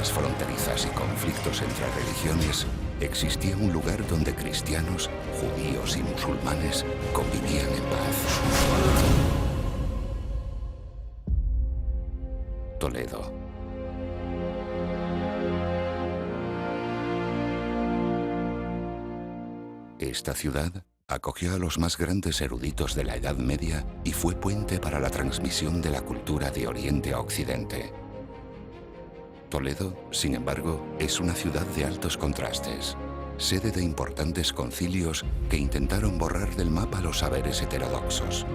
guerras fronterizas y conflictos entre religiones, existía un lugar donde cristianos, judíos y musulmanes convivían en paz. Toledo. Esta ciudad acogió a los más grandes eruditos de la Edad Media y fue puente para la transmisión de la cultura de Oriente a Occidente. Toledo, sin embargo, es una ciudad de altos contrastes, sede de importantes concilios que intentaron borrar del mapa los saberes heterodoxos,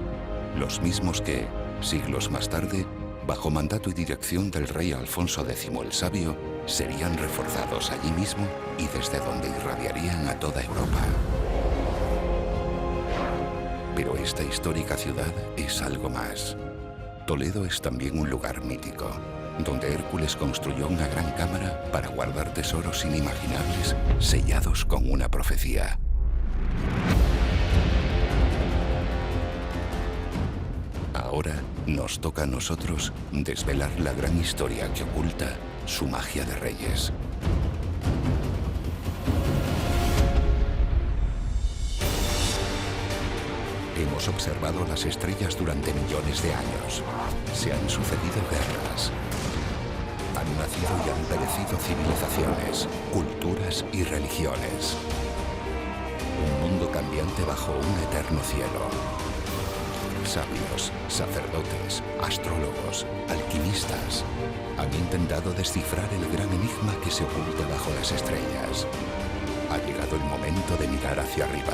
los mismos que, siglos más tarde, bajo mandato y dirección del rey Alfonso X el Sabio, serían reforzados allí mismo y desde donde irradiarían a toda Europa. Pero esta histórica ciudad es algo más. Toledo es también un lugar mítico, donde Hércules construyó una gran cámara para guardar tesoros inimaginables sellados con una profecía. Ahora nos toca a nosotros desvelar la gran historia que oculta su magia de reyes. Hemos observado las estrellas durante millones de años. Se han sucedido guerras. Han nacido y han perecido civilizaciones, culturas y religiones. Un mundo cambiante bajo un eterno cielo. Sabios, sacerdotes, astrólogos, alquimistas han intentado descifrar el gran enigma que se oculta bajo las estrellas. Ha llegado el momento de mirar hacia arriba.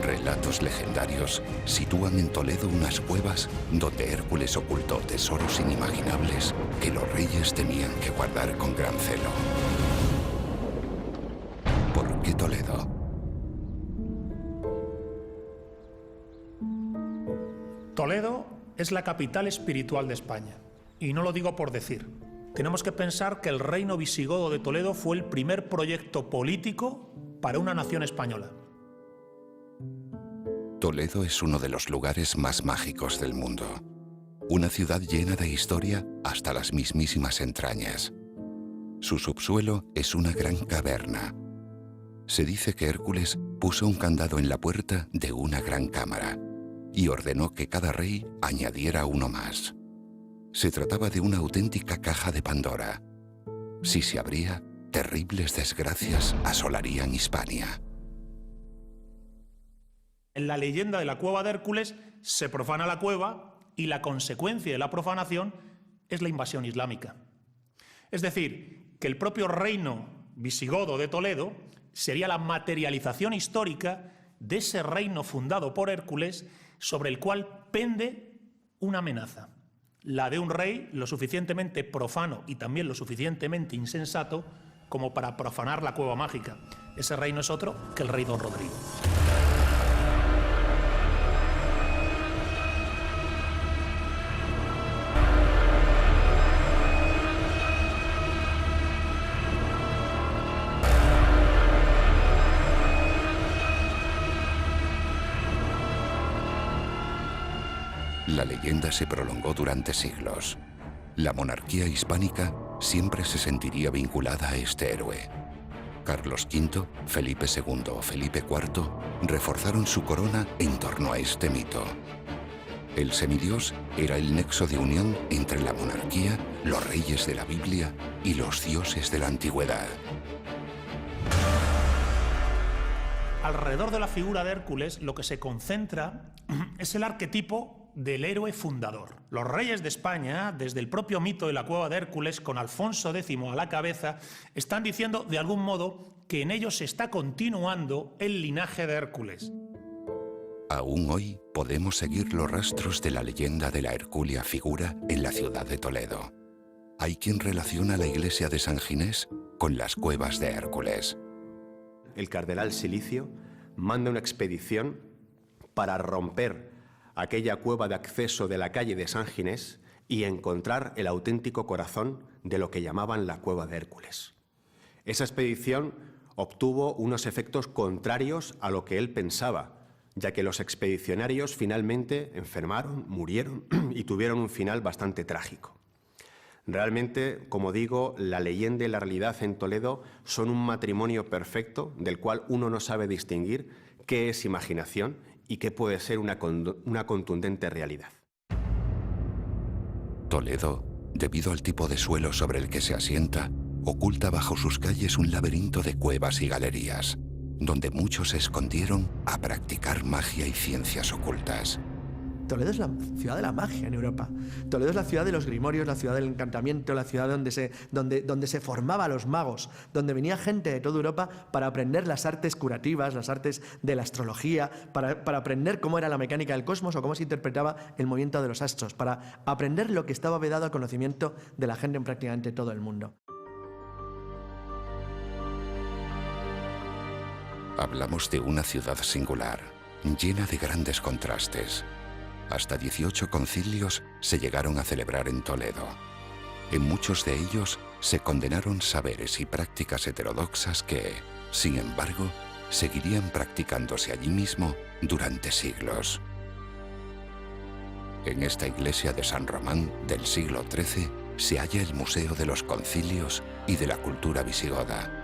Relatos legendarios sitúan en Toledo unas cuevas donde Hércules ocultó tesoros inimaginables que los reyes tenían que guardar con gran celo. ¿Por qué Toledo? Toledo es la capital espiritual de España, y no lo digo por decir. Tenemos que pensar que el reino visigodo de Toledo fue el primer proyecto político para una nación española. Toledo es uno de los lugares más mágicos del mundo. Una ciudad llena de historia hasta las mismísimas entrañas. Su subsuelo es una gran caverna. Se dice que Hércules puso un candado en la puerta de una gran cámara y ordenó que cada rey añadiera uno más. Se trataba de una auténtica caja de Pandora. Si se abría, terribles desgracias asolarían Hispania. En la leyenda de la cueva de Hércules se profana la cueva y la consecuencia de la profanación es la invasión islámica. Es decir, que el propio reino visigodo de Toledo sería la materialización histórica de ese reino fundado por Hércules sobre el cual pende una amenaza, la de un rey lo suficientemente profano y también lo suficientemente insensato como para profanar la cueva mágica. Ese rey no es otro que el rey Don Rodrigo. La leyenda se prolongó durante siglos. La monarquía hispánica siempre se sentiría vinculada a este héroe. Carlos V, Felipe II o Felipe IV reforzaron su corona en torno a este mito. El semidios era el nexo de unión entre la monarquía, los reyes de la Biblia y los dioses de la antigüedad. Alrededor de la figura de Hércules lo que se concentra es el arquetipo del héroe fundador. Los reyes de España, desde el propio mito de la cueva de Hércules, con Alfonso X a la cabeza, están diciendo de algún modo que en ellos se está continuando el linaje de Hércules. Aún hoy podemos seguir los rastros de la leyenda de la hercúlea figura en la ciudad de Toledo. Hay quien relaciona la iglesia de San Ginés con las cuevas de Hércules. El cardenal Silicio manda una expedición para romper aquella cueva de acceso de la calle de San Ginés y encontrar el auténtico corazón de lo que llamaban la cueva de Hércules. Esa expedición obtuvo unos efectos contrarios a lo que él pensaba, ya que los expedicionarios finalmente enfermaron, murieron y tuvieron un final bastante trágico. Realmente, como digo, la leyenda y la realidad en Toledo son un matrimonio perfecto del cual uno no sabe distinguir qué es imaginación y qué puede ser una contundente realidad. Toledo, debido al tipo de suelo sobre el que se asienta, oculta bajo sus calles un laberinto de cuevas y galerías, donde muchos se escondieron a practicar magia y ciencias ocultas. Toledo es la ciudad de la magia en Europa. Toledo es la ciudad de los grimorios, la ciudad del encantamiento, la ciudad donde se formaba a los magos, donde venía gente de toda Europa para aprender las artes curativas, las artes de la astrología, para aprender cómo era la mecánica del cosmos o cómo se interpretaba el movimiento de los astros, para aprender lo que estaba vedado al conocimiento de la gente en prácticamente todo el mundo. Hablamos de una ciudad singular, llena de grandes contrastes. Hasta 18 concilios se llegaron a celebrar en Toledo. En muchos de ellos se condenaron saberes y prácticas heterodoxas que, sin embargo, seguirían practicándose allí mismo durante siglos. En esta iglesia de San Román del siglo XIII se halla el Museo de los Concilios y de la Cultura Visigoda.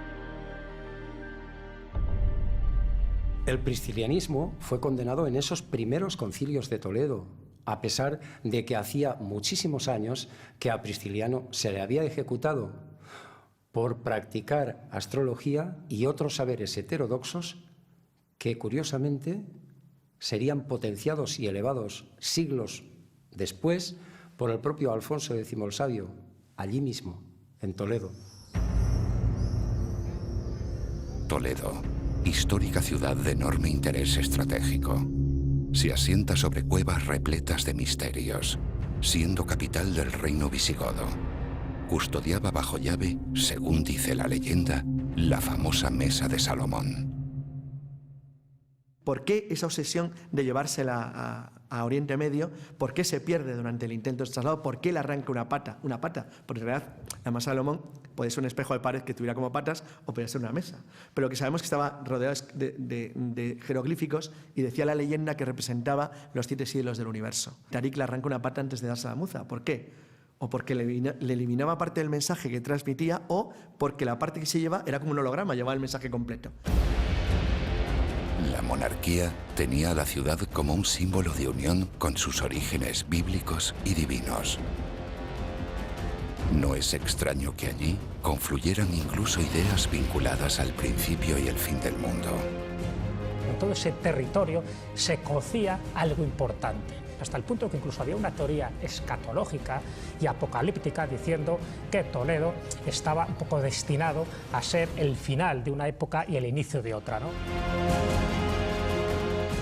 El priscilianismo fue condenado en esos primeros concilios de Toledo, a pesar de que hacía muchísimos años que a Prisciliano se le había ejecutado por practicar astrología y otros saberes heterodoxos que, curiosamente, serían potenciados y elevados siglos después por el propio Alfonso X el Sabio, allí mismo, en Toledo. Toledo, histórica ciudad de enorme interés estratégico. Se asienta sobre cuevas repletas de misterios, siendo capital del reino visigodo. Custodiaba bajo llave, según dice la leyenda, la famosa Mesa de Salomón. ¿Por qué esa obsesión de llevársela a Oriente Medio? ¿Por qué se pierde durante el intento de traslado? ¿Por qué le arranca una pata? Porque en realidad, además Salomón puede ser un espejo de pared que tuviera como patas o podría ser una mesa. Pero que sabemos que estaba rodeado de jeroglíficos y decía la leyenda que representaba los 7 siglos del universo. Tarik le arranca una pata antes de darse a la muza. ¿Por qué? O porque le eliminaba parte del mensaje que transmitía o porque la parte que se lleva era como un holograma, llevaba el mensaje completo. La monarquía tenía a la ciudad como un símbolo de unión con sus orígenes bíblicos y divinos. No es extraño que allí confluyeran incluso ideas vinculadas al principio y el fin del mundo. En todo ese territorio se cocía algo importante, hasta el punto que incluso había una teoría escatológica y apocalíptica diciendo que Toledo estaba un poco destinado a ser el final de una época y el inicio de otra, ¿no?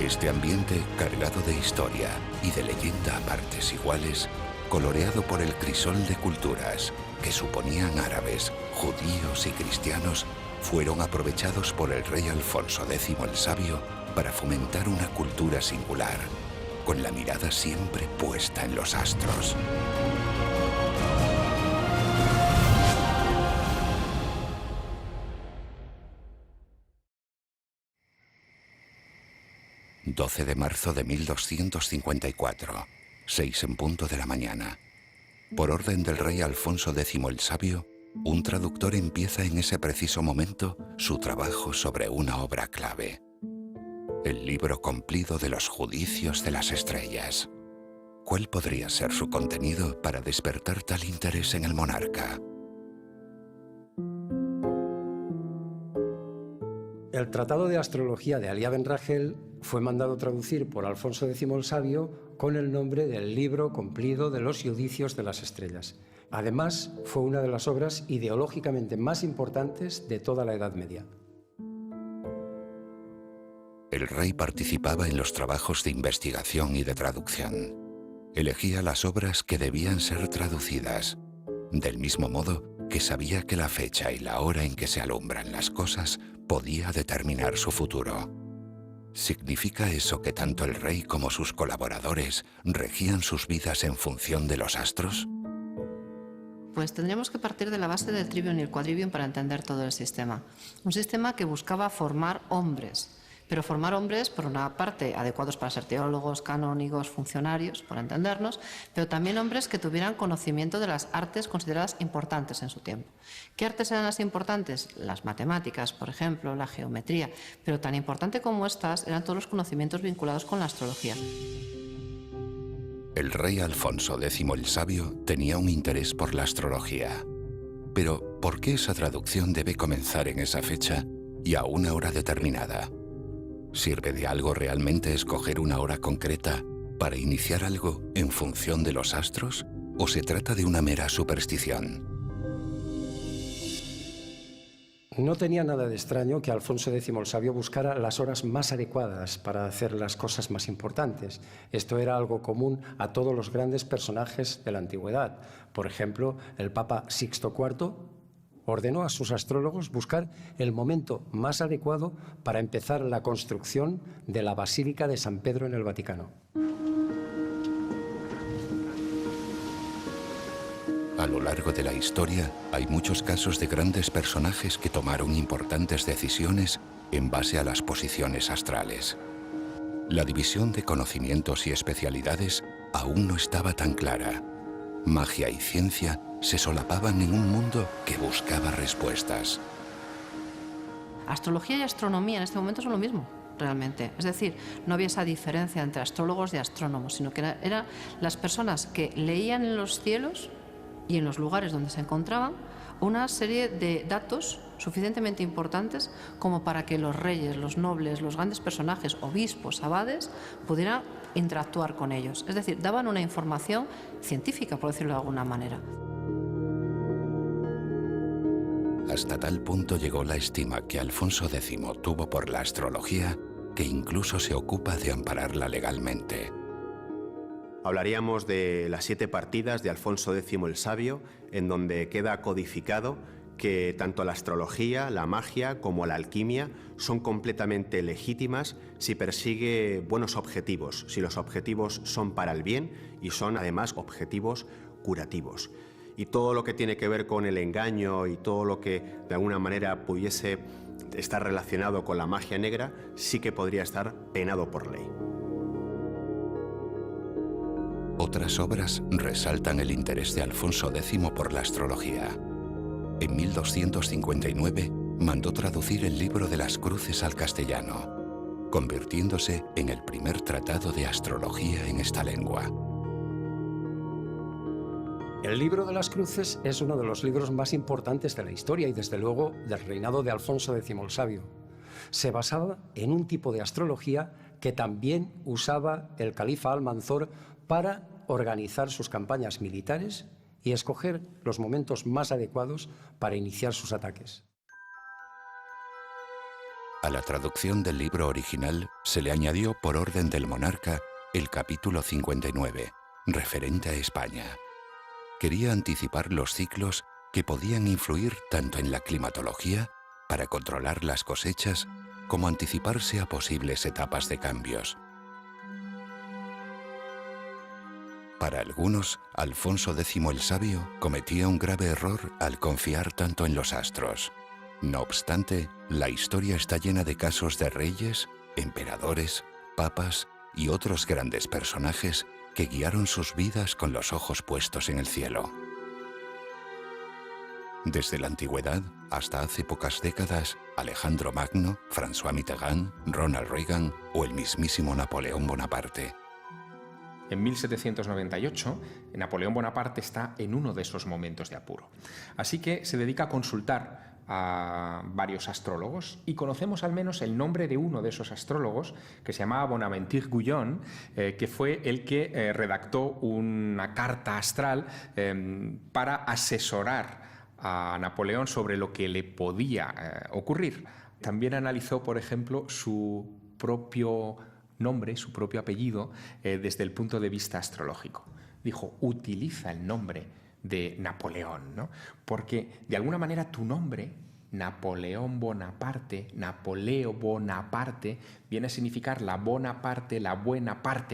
Este ambiente cargado de historia y de leyenda a partes iguales, coloreado por el crisol de culturas que suponían árabes, judíos y cristianos, fueron aprovechados por el rey Alfonso X el Sabio para fomentar una cultura singular, con la mirada siempre puesta en los astros. ...12 de marzo de 1254, 6 en punto de la mañana. Por orden del rey Alfonso X el Sabio, un traductor empieza en ese preciso momento su trabajo sobre una obra clave. El libro cumplido de los Judicios de las Estrellas. ¿Cuál podría ser su contenido para despertar tal interés en el monarca? El Tratado de Astrología de Alia Ben Rachel fue mandado traducir por Alfonso X el Sabio con el nombre del libro cumplido de los Judicios de las Estrellas. Además, fue una de las obras ideológicamente más importantes de toda la Edad Media. el rey participaba en los trabajos de investigación y de traducción. Elegía las obras que debían ser traducidas, del mismo modo que sabía que la fecha y la hora en que se alumbran las cosas podía determinar su futuro. ¿Significa eso que tanto el rey como sus colaboradores regían sus vidas en función de los astros? Pues tendríamos que partir de la base del trivium y el quadrivium para entender todo el sistema. Un sistema que buscaba formar hombres, pero formar hombres, por una parte, adecuados para ser teólogos, canónigos, funcionarios, por entendernos, pero también hombres que tuvieran conocimiento de las artes consideradas importantes en su tiempo. ¿Qué artes eran las importantes? Las matemáticas, por ejemplo, la geometría, pero tan importante como estas eran todos los conocimientos vinculados con la astrología. El rey Alfonso X el Sabio tenía un interés por la astrología. Pero, ¿por qué esa traducción debe comenzar en esa fecha y a una hora determinada? ¿Sirve de algo realmente escoger una hora concreta para iniciar algo en función de los astros? ¿O se trata de una mera superstición? No tenía nada de extraño que Alfonso X el Sabio buscara las horas más adecuadas para hacer las cosas más importantes. Esto era algo común a todos los grandes personajes de la antigüedad. Por ejemplo, el Papa Sixto IV ordenó a sus astrólogos buscar el momento más adecuado para empezar la construcción de la Basílica de San Pedro en el Vaticano. A lo largo de la historia hay muchos casos de grandes personajes que tomaron importantes decisiones en base a las posiciones astrales. La división de conocimientos y especialidades aún no estaba tan clara. Magia y ciencia se solapaban en un mundo que buscaba respuestas. Astrología y astronomía en este momento son lo mismo, realmente. Es decir, no había esa diferencia entre astrólogos y astrónomos, sino que eran las personas que leían en los cielos y en los lugares donde se encontraban una serie de datos suficientemente importantes como para que los reyes, los nobles, los grandes personajes, obispos, abades, pudieran interactuar con ellos. Es decir, daban una información científica, por decirlo de alguna manera. Hasta tal punto llegó la estima que Alfonso X tuvo por la astrología que incluso se ocupa de ampararla legalmente. Hablaríamos de las 7 partidas de Alfonso X el Sabio, en donde queda codificado que tanto la astrología, la magia como la alquimia son completamente legítimas si persigue buenos objetivos, si los objetivos son para el bien y son además objetivos curativos. Y todo lo que tiene que ver con el engaño y todo lo que de alguna manera pudiese estar relacionado con la magia negra sí que podría estar penado por ley. Otras obras resaltan el interés de Alfonso X por la astrología. En 1259 mandó traducir el libro de las cruces al castellano, convirtiéndose en el primer tratado de astrología en esta lengua. El libro de las cruces es uno de los libros más importantes de la historia y desde luego del reinado de Alfonso X el Sabio. Se basaba en un tipo de astrología que también usaba el califa Almanzor para organizar sus campañas militares y escoger los momentos más adecuados para iniciar sus ataques. A la traducción del libro original se le añadió por orden del monarca el capítulo 59, referente a España. Quería anticipar los ciclos que podían influir tanto en la climatología, para controlar las cosechas, como anticiparse a posibles etapas de cambios. Para algunos, Alfonso X el Sabio cometía un grave error al confiar tanto en los astros. No obstante, la historia está llena de casos de reyes, emperadores, papas y otros grandes personajes que guiaron sus vidas con los ojos puestos en el cielo. Desde la antigüedad hasta hace pocas décadas, Alejandro Magno, François Mitterrand, Ronald Reagan o el mismísimo Napoleón Bonaparte. En 1798, Napoleón Bonaparte está en uno de esos momentos de apuro. Así que se dedica a consultar a varios astrólogos y conocemos al menos el nombre de uno de esos astrólogos, que se llamaba Bonaventure Guyon, que fue el que redactó una carta astral para asesorar a Napoleón sobre lo que le podía ocurrir. También analizó, por ejemplo, su propio nombre, su propio apellido, desde el punto de vista astrológico. Dijo, utiliza el nombre de Napoleón, ¿no? Porque de alguna manera tu nombre, Napoleón Bonaparte, Napoleo Bonaparte, viene a significar la buena parte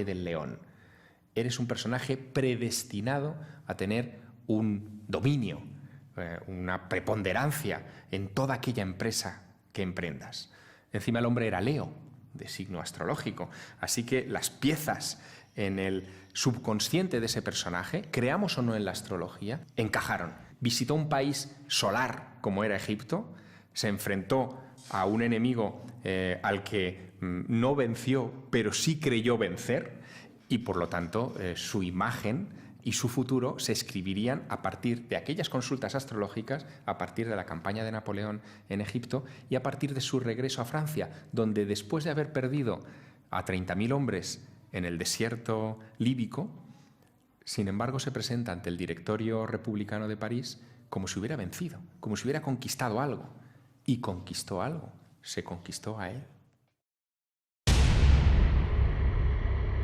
del león. Eres un personaje predestinado a tener un dominio, una preponderancia en toda aquella empresa que emprendas. Encima el hombre era Leo, de signo astrológico, así que las piezas en el subconsciente de ese personaje, creamos o no en la astrología, encajaron. Visitó un país solar como era Egipto, se enfrentó a un enemigo al que no venció, pero sí creyó vencer, y por lo tanto su imagen y su futuro se escribirían a partir de aquellas consultas astrológicas, a partir de la campaña de Napoleón en Egipto y a partir de su regreso a Francia, donde después de haber perdido a 30.000 hombres en el desierto líbico, sin embargo se presenta ante el directorio republicano de París como si hubiera vencido, como si hubiera conquistado algo. Y conquistó algo, se conquistó a él.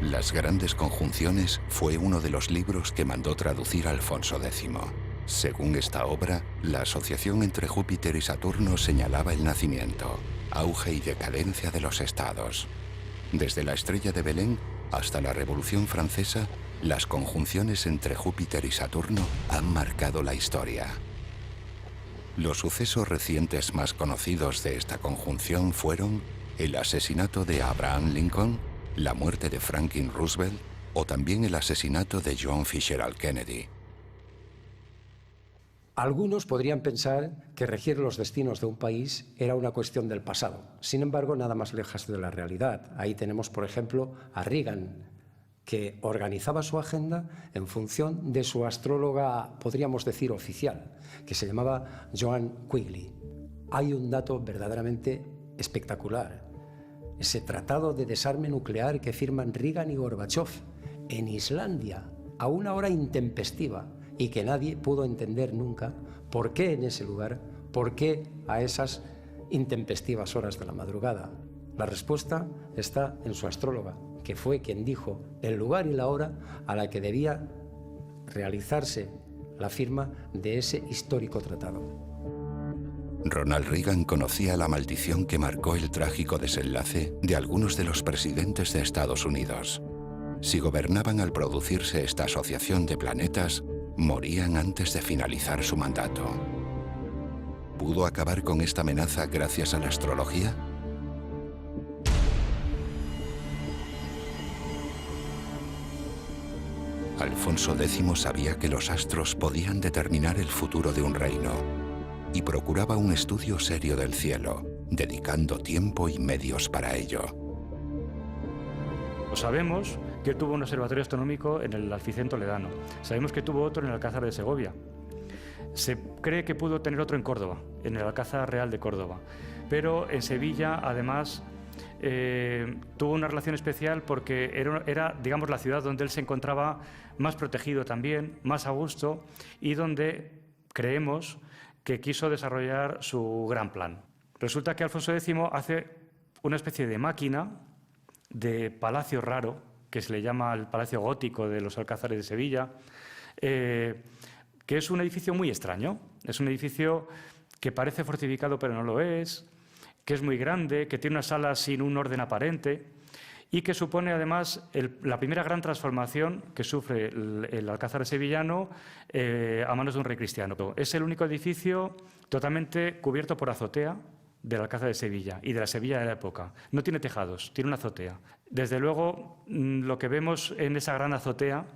Las grandes conjunciones fue uno de los libros que mandó traducir Alfonso X. Según esta obra, la asociación entre Júpiter y Saturno señalaba el nacimiento, auge y decadencia de los estados. Desde la estrella de Belén hasta la Revolución Francesa, las conjunciones entre Júpiter y Saturno han marcado la historia. Los sucesos recientes más conocidos de esta conjunción fueron el asesinato de Abraham Lincoln, la muerte de Franklin Roosevelt o también el asesinato de John Fitzgerald Kennedy. Algunos podrían pensar que regir los destinos de un país era una cuestión del pasado. Sin embargo, nada más lejos de la realidad. Ahí tenemos, por ejemplo, a Reagan, que organizaba su agenda en función de su astróloga, podríamos decir, oficial, que se llamaba Joan Quigley. Hay un dato verdaderamente espectacular. Ese tratado de desarme nuclear que firman Reagan y Gorbachev en Islandia a una hora intempestiva y que nadie pudo entender nunca por qué en ese lugar, por qué a esas intempestivas horas de la madrugada. La respuesta está en su astróloga, que fue quien dijo el lugar y la hora a la que debía realizarse la firma de ese histórico tratado. Ronald Reagan conocía la maldición que marcó el trágico desenlace de algunos de los presidentes de Estados Unidos. Si gobernaban al producirse esta asociación de planetas, morían antes de finalizar su mandato. ¿Pudo acabar con esta amenaza gracias a la astrología? Alfonso X sabía que los astros podían determinar el futuro de un reino y procuraba un estudio serio del cielo, dedicando tiempo y medios para ello. Sabemos que tuvo un observatorio astronómico en el Alficén toledano, sabemos que tuvo otro en el Alcázar de Segovia, se cree que pudo tener otro en Córdoba, en el Alcázar Real de Córdoba, pero en Sevilla además tuvo una relación especial porque era, digamos, la ciudad donde él se encontraba más protegido también, más a gusto y donde creemos que quiso desarrollar su gran plan. Resulta que Alfonso X hace una especie de máquina de palacio raro, que se le llama el Palacio Gótico de los Alcázares de Sevilla, que es un edificio muy extraño. Es un edificio que parece fortificado pero no lo es, que es muy grande, que tiene unas salas sin un orden aparente y que supone además la primera gran transformación que sufre el Alcázar sevillano a manos de un rey cristiano. Es el único edificio totalmente cubierto por azotea del Alcázar de Sevilla y de la Sevilla de la época. No tiene tejados, tiene una azotea. Desde luego, lo que vemos en esa gran azotea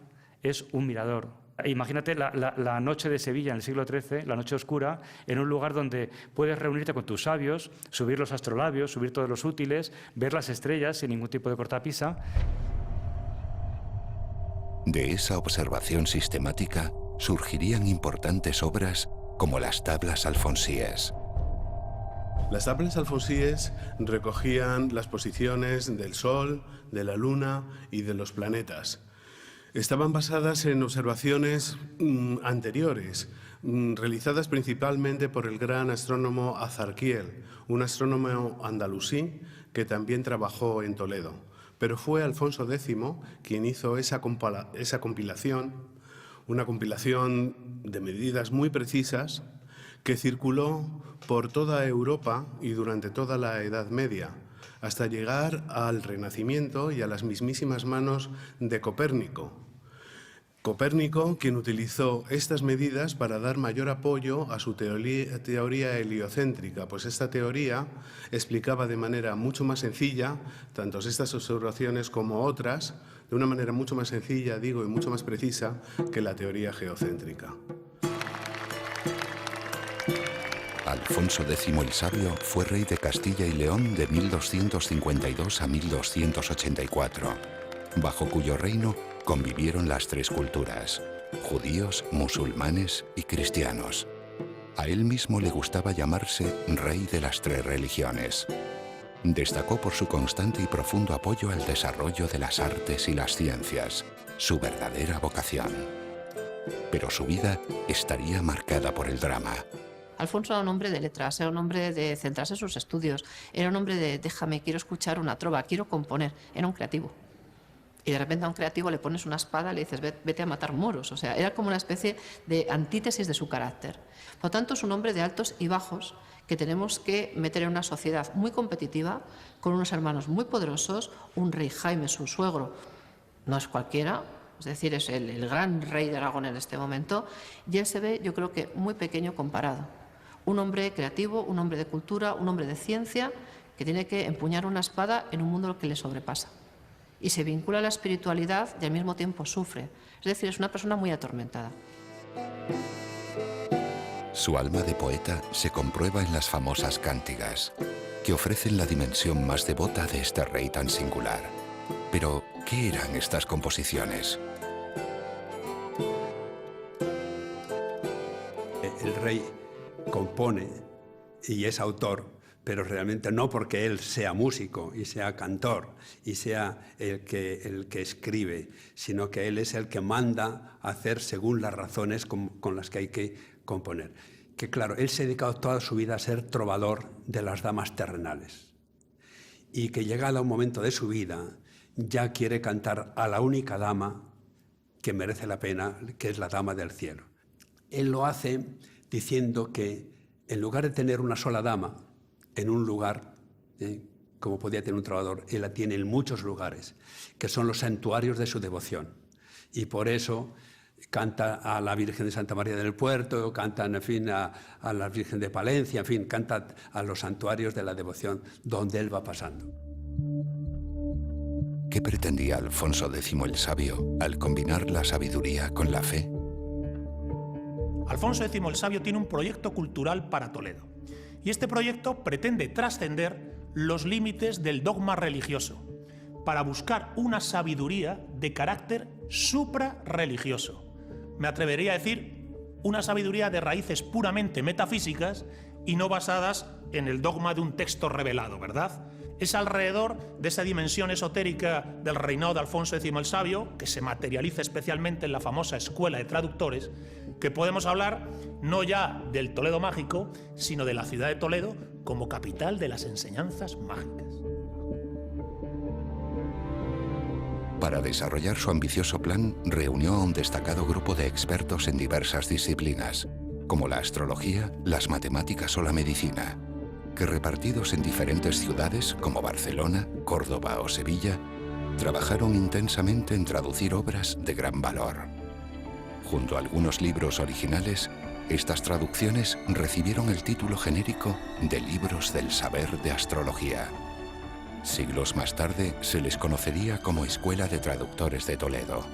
es un mirador. Imagínate la noche de Sevilla en el siglo XIII, la noche oscura, en un lugar donde puedes reunirte con tus sabios, subir los astrolabios, subir todos los útiles, ver las estrellas sin ningún tipo de cortapisa. De esa observación sistemática surgirían importantes obras como las tablas alfonsíes. Las tablas alfonsíes recogían las posiciones del Sol, de la Luna y de los planetas. Estaban basadas en observaciones anteriores, realizadas principalmente por el gran astrónomo Azarquiel, un astrónomo andalusí que también trabajó en Toledo, pero fue Alfonso X quien hizo esa compilación, una compilación de medidas muy precisas que circuló por toda Europa y durante toda la Edad Media, hasta llegar al Renacimiento y a las mismísimas manos de Copérnico. Copérnico, quien utilizó estas medidas para dar mayor apoyo a su teoría heliocéntrica, pues esta teoría explicaba de manera mucho más sencilla, tanto estas observaciones como otras, de una manera mucho más sencilla, digo, y mucho más precisa que la teoría geocéntrica. Alfonso X el Sabio fue rey de Castilla y León de 1252 a 1284, bajo cuyo reino convivieron las tres culturas, judíos, musulmanes y cristianos. A él mismo le gustaba llamarse rey de las tres religiones. Destacó por su constante y profundo apoyo al desarrollo de las artes y las ciencias, su verdadera vocación. Pero su vida estaría marcada por el drama. Alfonso era un hombre de letras, era un hombre de centrarse en sus estudios, era un hombre de déjame, quiero escuchar una trova, quiero componer, era un creativo. Y de repente a un creativo le pones una espada y le dices vete a matar moros, o sea, era como una especie de antítesis de su carácter. Por lo tanto, es un hombre de altos y bajos que tenemos que meter en una sociedad muy competitiva, con unos hermanos muy poderosos, un rey Jaime, su suegro, no es cualquiera, es decir, es el gran rey de Aragón en este momento, y él se ve, yo creo que muy pequeño comparado. Un hombre creativo, un hombre de cultura, un hombre de ciencia, que tiene que empuñar una espada en un mundo que le sobrepasa. Y se vincula a la espiritualidad y al mismo tiempo sufre. Es decir, es una persona muy atormentada. Su alma de poeta se comprueba en las famosas cántigas, que ofrecen la dimensión más devota de este rey tan singular. Pero, ¿qué eran estas composiciones? El rey compone y es autor, pero realmente no porque él sea músico y sea cantor y sea el que escribe, sino que él es el que manda a hacer según las razones con las que hay que componer. Que claro, él se ha dedicado toda su vida a ser trovador de las damas terrenales y que llegado un momento de su vida ya quiere cantar a la única dama que merece la pena, que es la dama del cielo. Él lo hace diciendo que en lugar de tener una sola dama en un lugar, como podía tener un trovador, él la tiene en muchos lugares, que son los santuarios de su devoción. Y por eso canta a la Virgen de Santa María del Puerto, canta, en fin, a la Virgen de Palencia, en fin, canta a los santuarios de la devoción donde él va pasando. ¿Qué pretendía Alfonso X el Sabio al combinar la sabiduría con la fe? Alfonso X el Sabio tiene un proyecto cultural para Toledo. Y este proyecto pretende trascender los límites del dogma religioso para buscar una sabiduría de carácter suprarreligioso. Me atrevería a decir una sabiduría de raíces puramente metafísicas y no basadas en el dogma de un texto revelado, ¿verdad? Es alrededor de esa dimensión esotérica del reinado de Alfonso X el Sabio, que se materializa especialmente en la famosa Escuela de Traductores, que podemos hablar no ya del Toledo mágico, sino de la ciudad de Toledo como capital de las enseñanzas mágicas. Para desarrollar su ambicioso plan, reunió a un destacado grupo de expertos en diversas disciplinas, como la astrología, las matemáticas o la medicina, que repartidos en diferentes ciudades como Barcelona, Córdoba o Sevilla, trabajaron intensamente en traducir obras de gran valor. Junto a algunos libros originales, estas traducciones recibieron el título genérico de Libros del Saber de Astrología. Siglos más tarde se les conocería como Escuela de Traductores de Toledo,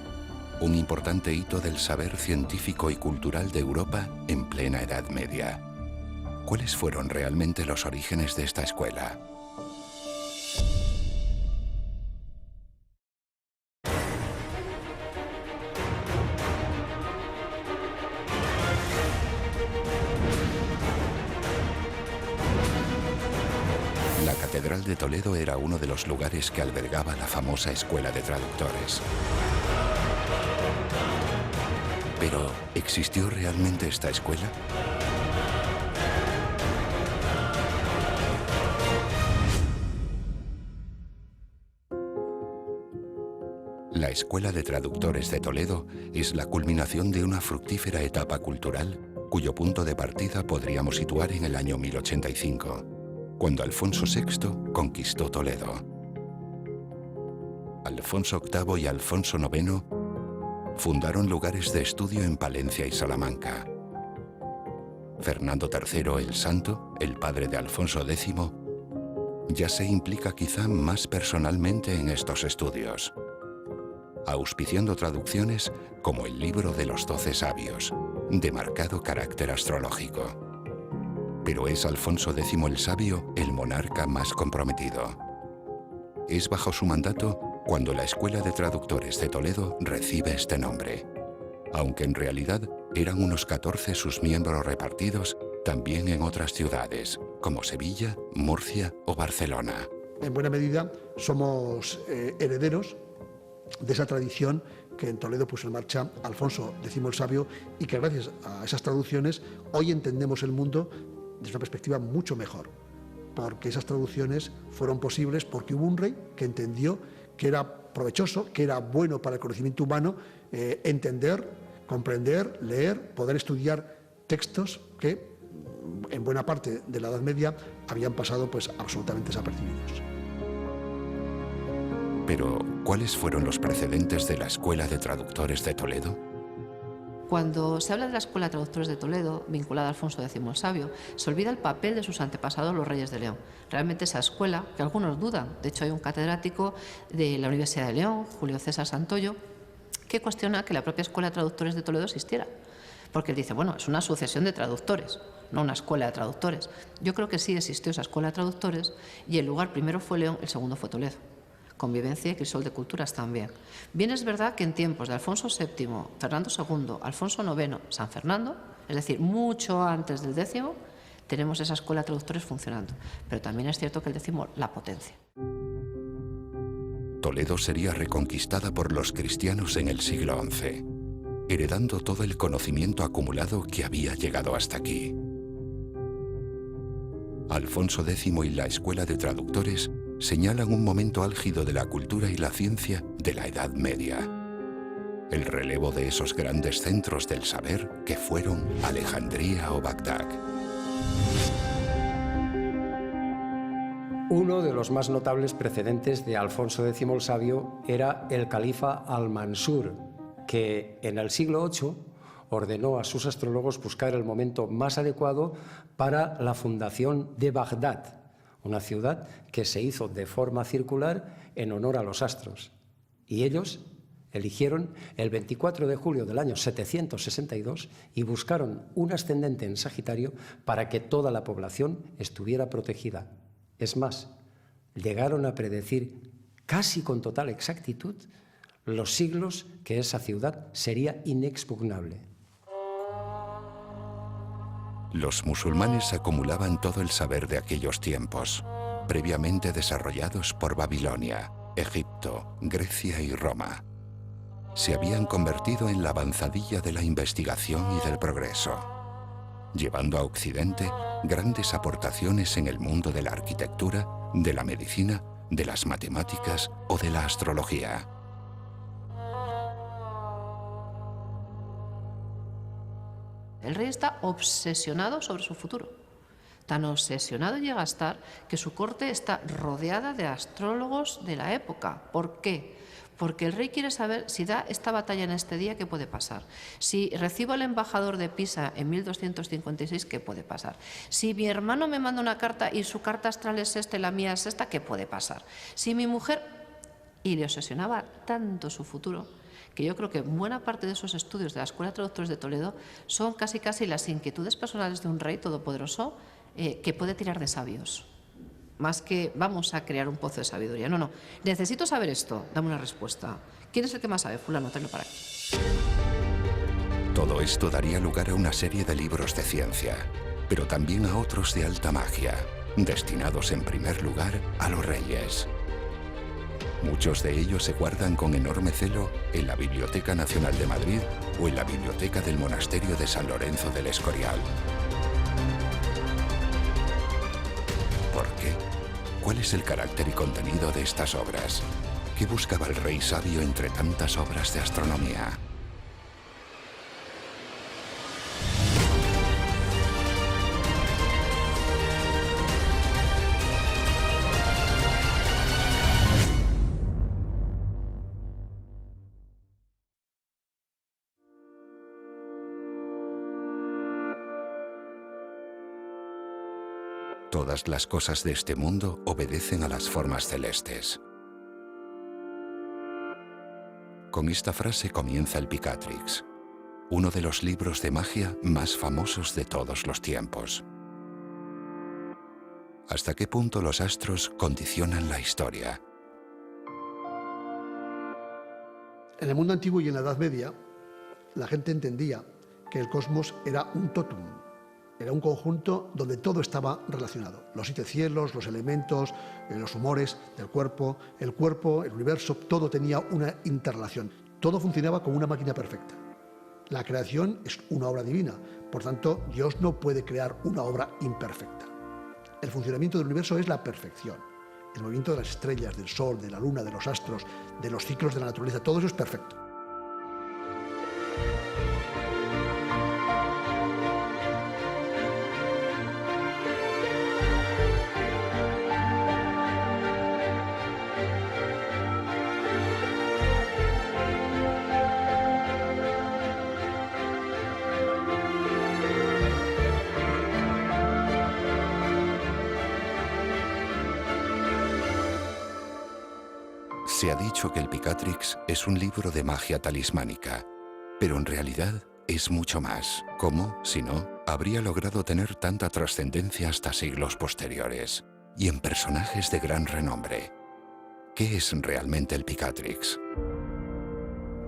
un importante hito del saber científico y cultural de Europa en plena Edad Media. ¿Cuáles fueron realmente los orígenes de esta escuela? La Catedral de Toledo era uno de los lugares que albergaba la famosa Escuela de Traductores. Pero, ¿existió realmente esta escuela? Escuela de Traductores de Toledo es la culminación de una fructífera etapa cultural cuyo punto de partida podríamos situar en el año 1085, cuando Alfonso VI conquistó Toledo. Alfonso VIII y Alfonso IX fundaron lugares de estudio en Palencia y Salamanca. Fernando III el Santo, el padre de Alfonso X, ya se implica quizá más personalmente en estos estudios, auspiciando traducciones como el Libro de los 12 Sabios, de marcado carácter astrológico. Pero es Alfonso X el Sabio el monarca más comprometido. Es bajo su mandato cuando la Escuela de Traductores de Toledo recibe este nombre, aunque en realidad eran unos 14 sus miembros repartidos también en otras ciudades, como Sevilla, Murcia o Barcelona. En buena medida somos herederos de esa tradición que en Toledo puso en marcha Alfonso X el Sabio y que gracias a esas traducciones hoy entendemos el mundo desde una perspectiva mucho mejor, porque esas traducciones fueron posibles porque hubo un rey que entendió que era provechoso, que era bueno para el conocimiento humano entender, comprender, leer, poder estudiar textos que en buena parte de la Edad Media habían pasado pues absolutamente desapercibidos. Pero, ¿cuáles fueron los precedentes de la Escuela de Traductores de Toledo? Cuando se habla de la Escuela de Traductores de Toledo, vinculada a Alfonso X el Sabio, se olvida el papel de sus antepasados, los reyes de León. Realmente esa escuela, que algunos dudan, de hecho hay un catedrático de la Universidad de León, Julio César Santoyo, que cuestiona que la propia Escuela de Traductores de Toledo existiera. Porque él dice, bueno, es una sucesión de traductores, no una escuela de traductores. Yo creo que sí existió esa escuela de traductores y el lugar primero fue León, el segundo fue Toledo. Convivencia y crisol de culturas también. Bien es verdad que en tiempos de Alfonso VII, Fernando II, Alfonso IX, San Fernando, es decir, mucho antes del X, tenemos esa escuela de traductores funcionando. Pero también es cierto que el X la potencia. Toledo sería reconquistada por los cristianos en el siglo XI, heredando todo el conocimiento acumulado que había llegado hasta aquí. Alfonso X y la Escuela de Traductores señalan un momento álgido de la cultura y la ciencia de la Edad Media. El relevo de esos grandes centros del saber que fueron Alejandría o Bagdad. Uno de los más notables precedentes de Alfonso X el Sabio era el califa Al-Mansur, que en el siglo VIII ordenó a sus astrólogos buscar el momento más adecuado para la fundación de Bagdad, una ciudad que se hizo de forma circular en honor a los astros. Y ellos eligieron el 24 de julio del año 762 y buscaron un ascendente en Sagitario para que toda la población estuviera protegida. Es más, llegaron a predecir casi con total exactitud los siglos que esa ciudad sería inexpugnable. Los musulmanes acumulaban todo el saber de aquellos tiempos, previamente desarrollados por Babilonia, Egipto, Grecia y Roma. Se habían convertido en la avanzadilla de la investigación y del progreso, llevando a Occidente grandes aportaciones en el mundo de la arquitectura, de la medicina, de las matemáticas o de la astrología. El rey está obsesionado sobre su futuro. Tan obsesionado llega a estar que su corte está rodeada de astrólogos de la época. ¿Por qué? Porque el rey quiere saber si da esta batalla en este día, ¿qué puede pasar? Si recibo al embajador de Pisa en 1256, ¿qué puede pasar? Si mi hermano me manda una carta y su carta astral es esta y la mía es esta, ¿qué puede pasar? Si mi mujer... Y le obsesionaba tanto su futuro que yo creo que buena parte de esos estudios de la Escuela de Traductores de Toledo son casi las inquietudes personales de un rey todopoderoso que puede tirar de sabios. Más que vamos a crear un pozo de sabiduría. No, necesito saber esto, dame una respuesta. ¿Quién es el que más sabe? Fulano, tráelo para aquí. Todo esto daría lugar a una serie de libros de ciencia, pero también a otros de alta magia, destinados en primer lugar a los reyes. Muchos de ellos se guardan con enorme celo en la Biblioteca Nacional de Madrid o en la Biblioteca del Monasterio de San Lorenzo del Escorial. ¿Por qué? ¿Cuál es el carácter y contenido de estas obras? ¿Qué buscaba el rey sabio entre tantas obras de astronomía? Todas las cosas de este mundo obedecen a las formas celestes. Con esta frase comienza el Picatrix, uno de los libros de magia más famosos de todos los tiempos. ¿Hasta qué punto los astros condicionan la historia? En el mundo antiguo y en la Edad Media, la gente entendía que el cosmos era un totum, era un conjunto donde todo estaba relacionado. Los siete cielos, los elementos, los humores del cuerpo, el universo, todo tenía una interrelación. Todo funcionaba como una máquina perfecta. La creación es una obra divina, por tanto, Dios no puede crear una obra imperfecta. El funcionamiento del universo es la perfección. El movimiento de las estrellas, del sol, de la luna, de los astros, de los ciclos de la naturaleza, todo eso es perfecto. Se ha dicho que el Picatrix es un libro de magia talismánica, pero en realidad es mucho más. ¿Cómo, si no, habría logrado tener tanta trascendencia hasta siglos posteriores y en personajes de gran renombre? ¿Qué es realmente el Picatrix?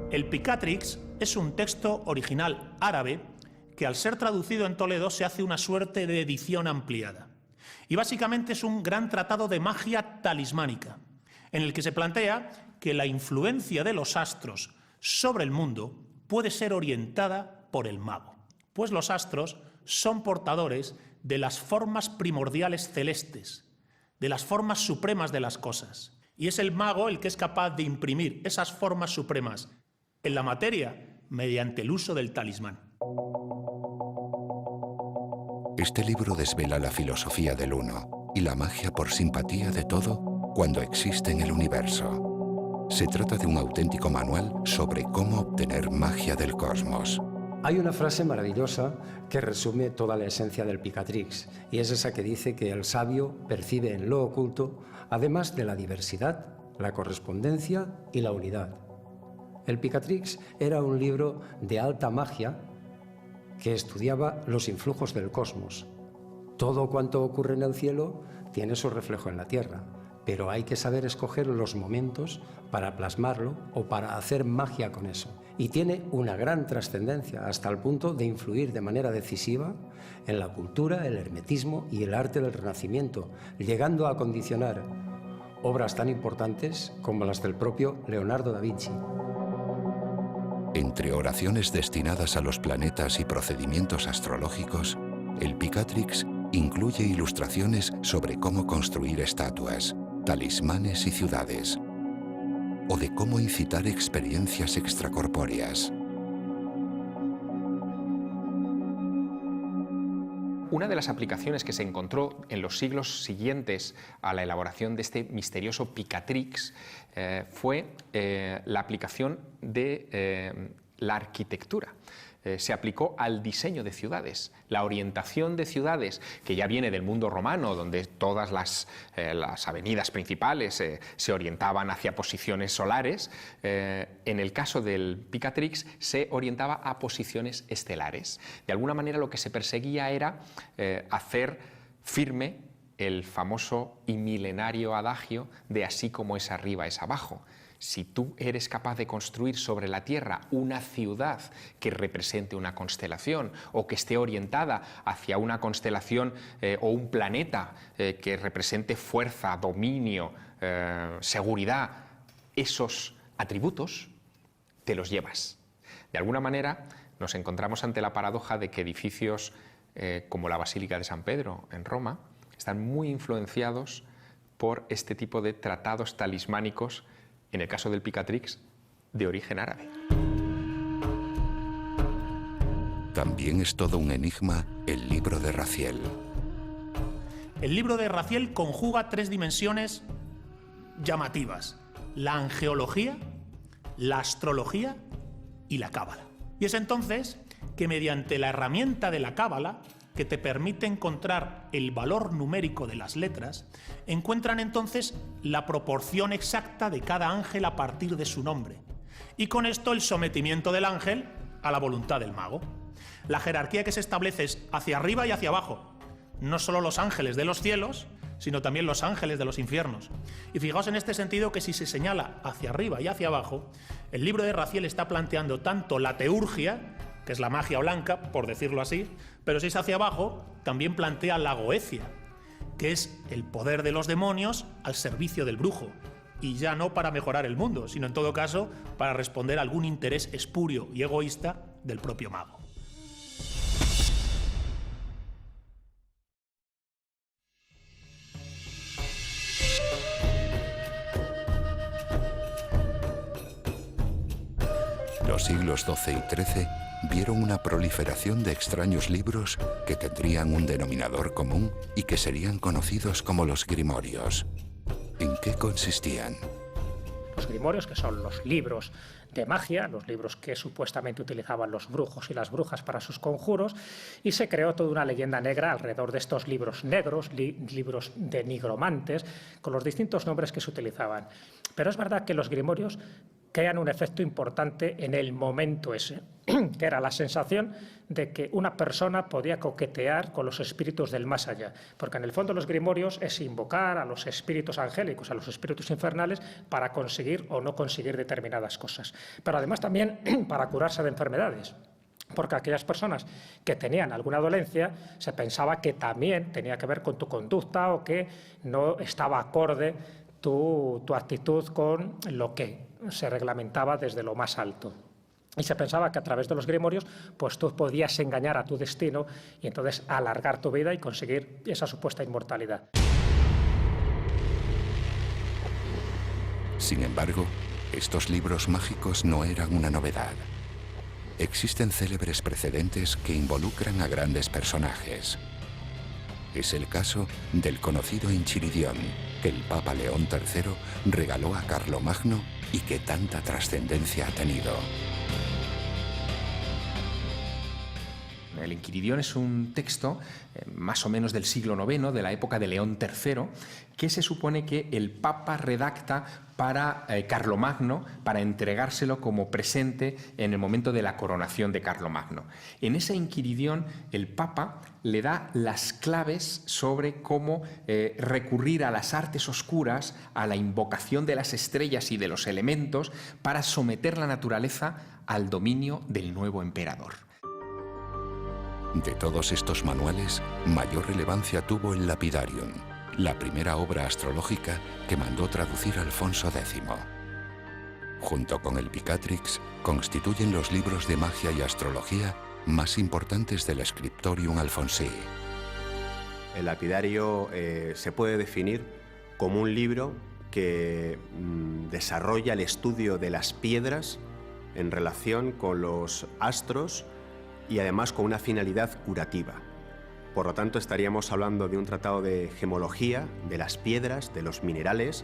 El Picatrix es un texto original árabe que al ser traducido en Toledo se hace una suerte de edición ampliada. Y básicamente es un gran tratado de magia talismánica, en el que se plantea que la influencia de los astros sobre el mundo puede ser orientada por el mago, pues los astros son portadores de las formas primordiales celestes, de las formas supremas de las cosas, y es el mago el que es capaz de imprimir esas formas supremas en la materia mediante el uso del talismán. Este libro desvela la filosofía del uno y la magia por simpatía de todo cuando existe en el universo. Se trata de un auténtico manual sobre cómo obtener magia del cosmos. Hay una frase maravillosa que resume toda la esencia del Picatrix, y es esa que dice que el sabio percibe en lo oculto, además de la diversidad, la correspondencia y la unidad. El Picatrix era un libro de alta magia que estudiaba los influjos del cosmos. Todo cuanto ocurre en el cielo tiene su reflejo en la tierra, pero hay que saber escoger los momentos para plasmarlo o para hacer magia con eso. Y tiene una gran trascendencia hasta el punto de influir de manera decisiva en la cultura, el hermetismo y el arte del Renacimiento, llegando a condicionar obras tan importantes como las del propio Leonardo da Vinci. Entre oraciones destinadas a los planetas y procedimientos astrológicos, el Picatrix incluye ilustraciones sobre cómo construir estatuas, talismanes y ciudades, o de cómo incitar experiencias extracorpóreas. Una de las aplicaciones que se encontró en los siglos siguientes a la elaboración de este misterioso Picatrix fue la aplicación de la arquitectura. Se aplicó al diseño de ciudades. La orientación de ciudades, que ya viene del mundo romano, donde todas las avenidas principales se orientaban hacia posiciones solares, en el caso del Picatrix se orientaba a posiciones estelares. De alguna manera lo que se perseguía era hacer firme el famoso y milenario adagio de así como es arriba es abajo. Si tú eres capaz de construir sobre la Tierra una ciudad que represente una constelación o que esté orientada hacia una constelación o un planeta que represente fuerza, dominio, seguridad, esos atributos te los llevas. De alguna manera nos encontramos ante la paradoja de que edificios como la Basílica de San Pedro en Roma están muy influenciados por este tipo de tratados talismánicos en el caso del Picatrix, de origen árabe. También es todo un enigma el libro de Raziel. El libro de Raziel conjuga 3 dimensiones llamativas: la angeología, la astrología y la cábala. Y es entonces que mediante la herramienta de la cábala, que te permite encontrar el valor numérico de las letras, encuentran entonces la proporción exacta de cada ángel a partir de su nombre. Y con esto el sometimiento del ángel a la voluntad del mago. La jerarquía que se establece es hacia arriba y hacia abajo. No solo los ángeles de los cielos, sino también los ángeles de los infiernos. Y fijaos en este sentido que si se señala hacia arriba y hacia abajo, el libro de Raziel está planteando tanto la teurgia, que es la magia blanca, por decirlo así, pero si es hacia abajo, también plantea la goecia, que es el poder de los demonios al servicio del brujo, y ya no para mejorar el mundo, sino en todo caso para responder a algún interés espurio y egoísta del propio mago. Los siglos XII y XIII vieron una proliferación de extraños libros que tendrían un denominador común y que serían conocidos como los grimorios. ¿En qué consistían? Los grimorios, que son los libros de magia, los libros que supuestamente utilizaban los brujos y las brujas para sus conjuros, y se creó toda una leyenda negra alrededor de estos libros negros, libros de nigromantes, con los distintos nombres que se utilizaban. Pero es verdad que los grimorios crean un efecto importante en el momento ese, que era la sensación de que una persona podía coquetear con los espíritus del más allá, porque en el fondo los grimorios es invocar a los espíritus angélicos, a los espíritus infernales, para conseguir o no conseguir determinadas cosas, pero además también para curarse de enfermedades. Porque aquellas personas que tenían alguna dolencia se pensaba que también tenía que ver con tu conducta o que no estaba acorde tu actitud con lo que se reglamentaba desde lo más alto. Y se pensaba que a través de los grimorios pues tú podías engañar a tu destino y entonces alargar tu vida y conseguir esa supuesta inmortalidad. Sin embargo, estos libros mágicos no eran una novedad. Existen célebres precedentes que involucran a grandes personajes. Es el caso del conocido Enchiridión, que el Papa León III regaló a Carlomagno y que tanta trascendencia ha tenido. El Enquiridión es un texto más o menos del siglo IX, de la época de León III, que se supone que el Papa redacta para Carlomagno, para entregárselo como presente en el momento de la coronación de Carlomagno. En ese Enquiridión, el Papa le da las claves sobre cómo recurrir a las artes oscuras, a la invocación de las estrellas y de los elementos, para someter la naturaleza al dominio del nuevo emperador. De todos estos manuales, mayor relevancia tuvo el Lapidarium, la primera obra astrológica que mandó traducir Alfonso X. Junto con el Picatrix, constituyen los libros de magia y astrología más importantes del Scriptorium Alfonsii. El lapidario se puede definir como un libro que desarrolla el estudio de las piedras en relación con los astros y además con una finalidad curativa. Por lo tanto, estaríamos hablando de un tratado de gemología de las piedras, de los minerales,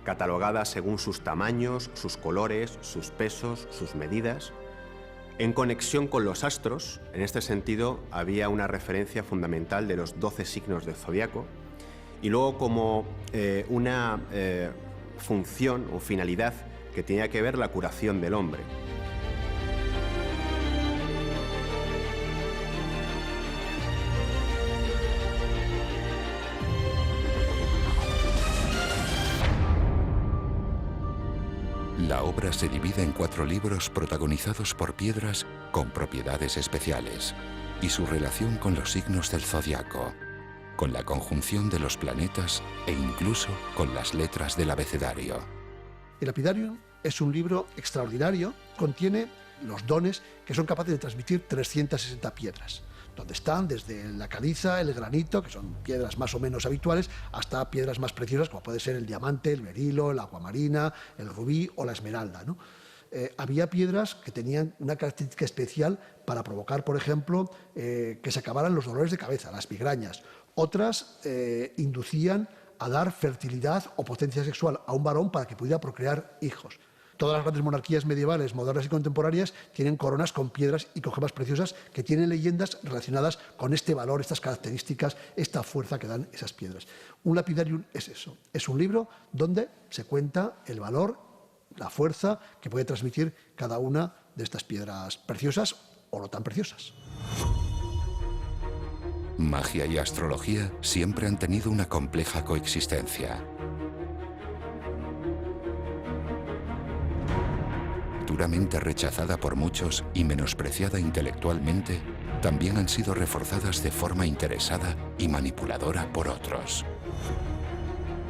catalogadas según sus tamaños, sus colores, sus pesos, sus medidas. En conexión con los astros, en este sentido, había una referencia fundamental de los 12 signos del zodiaco, y luego como una función o finalidad que tenía que ver la curación del hombre. La obra se divide en 4 libros protagonizados por piedras con propiedades especiales y su relación con los signos del zodiaco, con la conjunción de los planetas e incluso con las letras del abecedario. El Lapidarium es un libro extraordinario, contiene los dones que son capaces de transmitir 360 piedras. donde están desde la caliza, el granito, que son piedras más o menos habituales, hasta piedras más preciosas, como puede ser el diamante, el berilo, el aguamarina, el rubí o la esmeralda, ¿no? Había piedras que tenían una característica especial para provocar, por ejemplo, que se acabaran los dolores de cabeza, las migrañas. Otras inducían a dar fertilidad o potencia sexual a un varón para que pudiera procrear hijos. Todas las grandes monarquías medievales, modernas y contemporáneas tienen coronas con piedras y con gemas preciosas que tienen leyendas relacionadas con este valor, estas características, esta fuerza que dan esas piedras. Un lapidarium es eso, es un libro donde se cuenta el valor, la fuerza que puede transmitir cada una de estas piedras preciosas o no tan preciosas. Magia y astrología siempre han tenido una compleja coexistencia. Duramente rechazada por muchos y menospreciada intelectualmente, también han sido reforzadas de forma interesada y manipuladora por otros.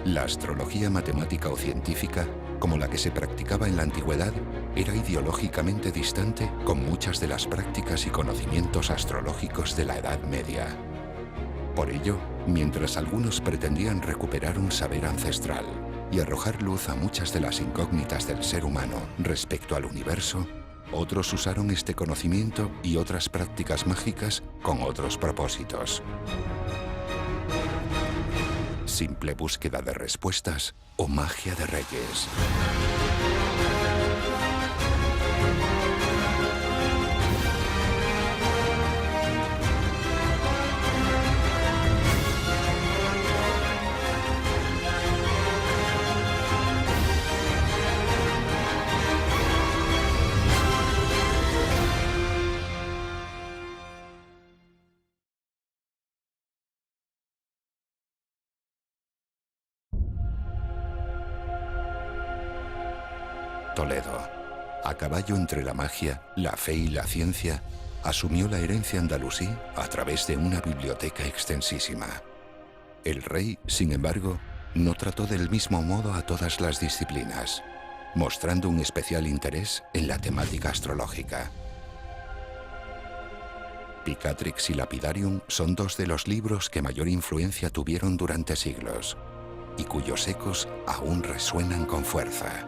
La astrología matemática o científica, como la que se practicaba en la antigüedad, era ideológicamente distante con muchas de las prácticas y conocimientos astrológicos de la Edad Media. Por ello, mientras algunos pretendían recuperar un saber ancestral y arrojar luz a muchas de las incógnitas del ser humano respecto al universo, otros usaron este conocimiento y otras prácticas mágicas con otros propósitos. Simple búsqueda de respuestas o magia de reyes. Toledo, a caballo entre la magia, la fe y la ciencia, asumió la herencia andalusí a través de una biblioteca extensísima. El rey, sin embargo, no trató del mismo modo a todas las disciplinas, mostrando un especial interés en la temática astrológica. Picatrix y Lapidarium son dos de los libros que mayor influencia tuvieron durante siglos y cuyos ecos aún resuenan con fuerza.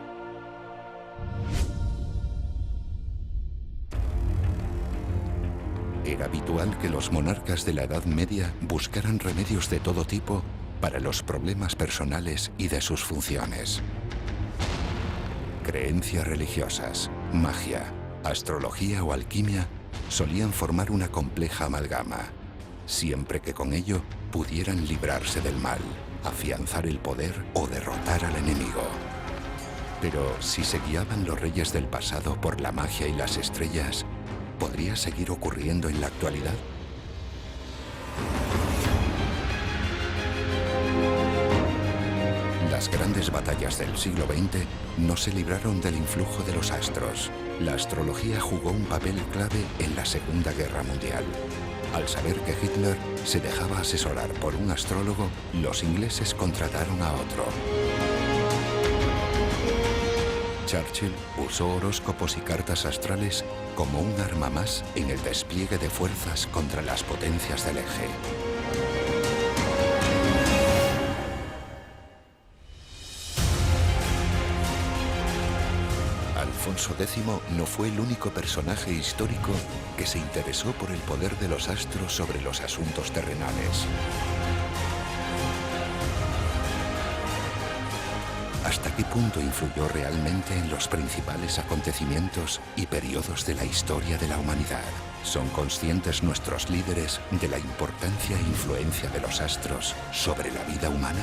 Era habitual que los monarcas de la Edad Media buscaran remedios de todo tipo para los problemas personales y de sus funciones. Creencias religiosas, magia, astrología o alquimia solían formar una compleja amalgama, siempre que con ello pudieran librarse del mal, afianzar el poder o derrotar al enemigo. Pero si se guiaban los reyes del pasado por la magia y las estrellas, ¿podría seguir ocurriendo en la actualidad? Las grandes batallas del siglo XX no se libraron del influjo de los astros. La astrología jugó un papel clave en la Segunda Guerra Mundial. Al saber que Hitler se dejaba asesorar por un astrólogo, los ingleses contrataron a otro. Churchill usó horóscopos y cartas astrales como un arma más en el despliegue de fuerzas contra las potencias del eje. Alfonso X no fue el único personaje histórico que se interesó por el poder de los astros sobre los asuntos terrenales. ¿Hasta qué punto influyó realmente en los principales acontecimientos y periodos de la historia de la humanidad? ¿Son conscientes nuestros líderes de la importancia e influencia de los astros sobre la vida humana?